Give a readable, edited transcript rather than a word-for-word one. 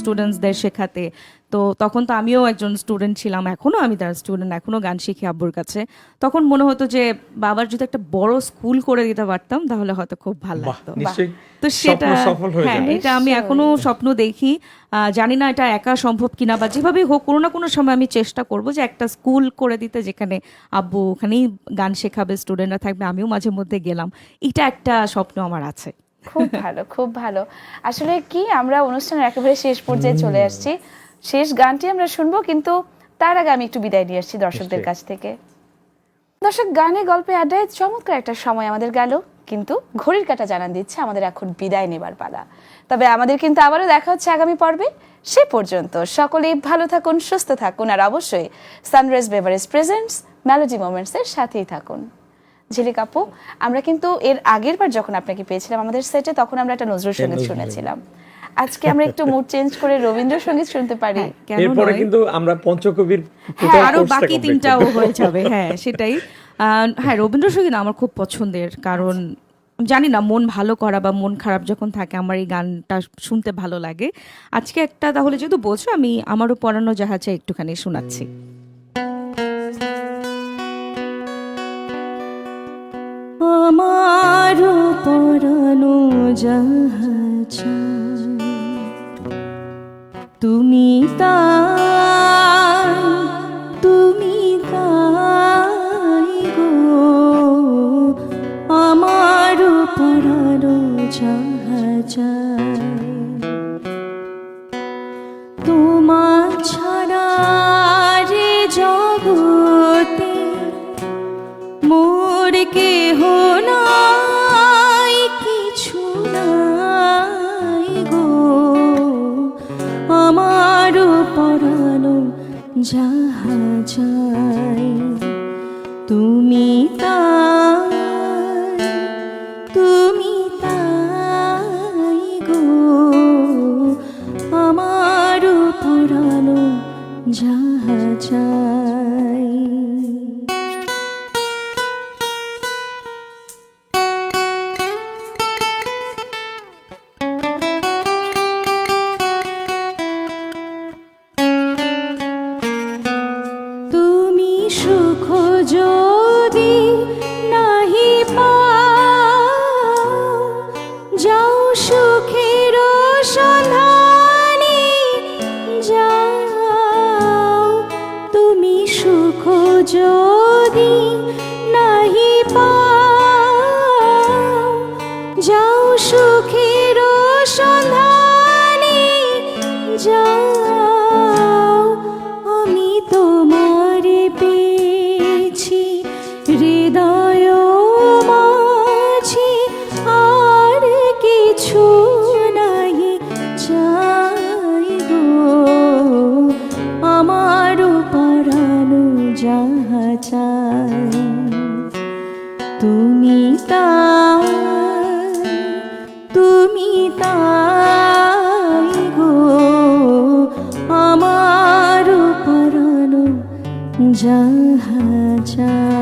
স্টুডেন্টসদের শেখাতে। তো তখন তো আমিও একজন স্টুডেন্ট ছিলাম, এখনো আমি তার স্টুডেন্ট, এখনো গান শিখি আব্বুর কাছে। তখন মনে হতো যে বাবার যদি একটা বড় স্কুল করে দিতে পারতাম তাহলে হয়তো খুব ভালো বাহ, লাগতো। নিশ্চয়ই তো স্বপ্ন সেটা, সফল হয়ে হ্যাঁ, যাবে। এটা আমি এখনো স্বপ্ন দেখি। জানি না এটা একা সম্ভব কিনা, বা যেভাবেই হোক কোনো না কোনো সময় আমি চেষ্টা করব যে একটা স্কুল করে দিতে, যেখানে আব্বু ওখানেই গান শেখাবে, স্টুডেন্টরা থাকবে, আমিও মাঝে মধ্যে গেলাম। এটা একটা স্বপ্ন আমার আছে। খুব ভালো, খুব ভালো। আসলে কি, আমরা অনুষ্ঠানের একেবারে শেষ পর্যায়ে চলে আসছি। শেষ গানটি আমরা শুনবো, কিন্তু তার আগে আমি একটু বিদায় নিয়ে আসছি দর্শকদের কাছ থেকে। দর্শক, গানে গল্পে আড্ডায় চমৎকার একটা সময় আমাদের গেল, কিন্তু ঘড়ির কাঁটা জানান দিচ্ছে আমাদের এখন বিদায় নেবার পালা। তবে আমাদের কিন্তু আবারও দেখা হচ্ছে আগামী পর্বে। সে পর্যন্ত সকলেই ভালো থাকুন, সুস্থ থাকুন, আর অবশ্যই সানরাইজ বেভারেজ প্রেজেন্টস মেলোডি মোমেন্টসের সাথেই থাকুন। ঝিলিক আপু, আমরা কিন্তু এর আগের বার যখন আপনাকে পেয়েছিলাম আমাদের সেটে, তখন আমরা একটা নজরুল সঙ্গীত শুনেছিলাম। আজকে আমরা একটু মুড চেঞ্জ করে রবীন্দ্রসঙ্গীত শুনতে পারি? কেন এরপরে নয়? কিন্তু আমরা পঞ্চকবির আরো বাকি তিনটাও হয়ে যাবে। হ্যাঁ, সেটাই। হ্যাঁ, রবীন্দ্রসঙ্গীত আমার খুব পছন্দের, কারণ জানি না, মন ভালো করা বা মন খারাপ যখন থাকে আমার এই গানটা শুনতে ভালো লাগে। আজকে একটা, তাহলে যেহেতু বলছো, আমি আমারও পরানো জাহাজে একটুখানি শোনাচ্ছি। আমারও পরানো জাহাজে তুমি তাই, তুমি তাই গো, আমারও পরানো জাহাজে তোমার ছাড়া রে জগতে মোর কেহ নাই, কিছু নাই গো, আমারও পরানো জাহাজাই তুমি তাই, তুমি তাই গো, আমারও পরানো জাহাজাই। তুমি সুখ যদি নাহি পাও, যাও সুখের সন্ধানে যাও, তুমি সুখ যদি নাহি পাও, যাও সুখের সন্ধানে যাও, আমি তোমারে পেয়েছি হৃদয় মাঝে, আর কিছু নাই চাই গো, আমারও পরানো জাহাজাই তুমি তাই, তুমি তাই গো, আমারও পরানো জাহাজাই।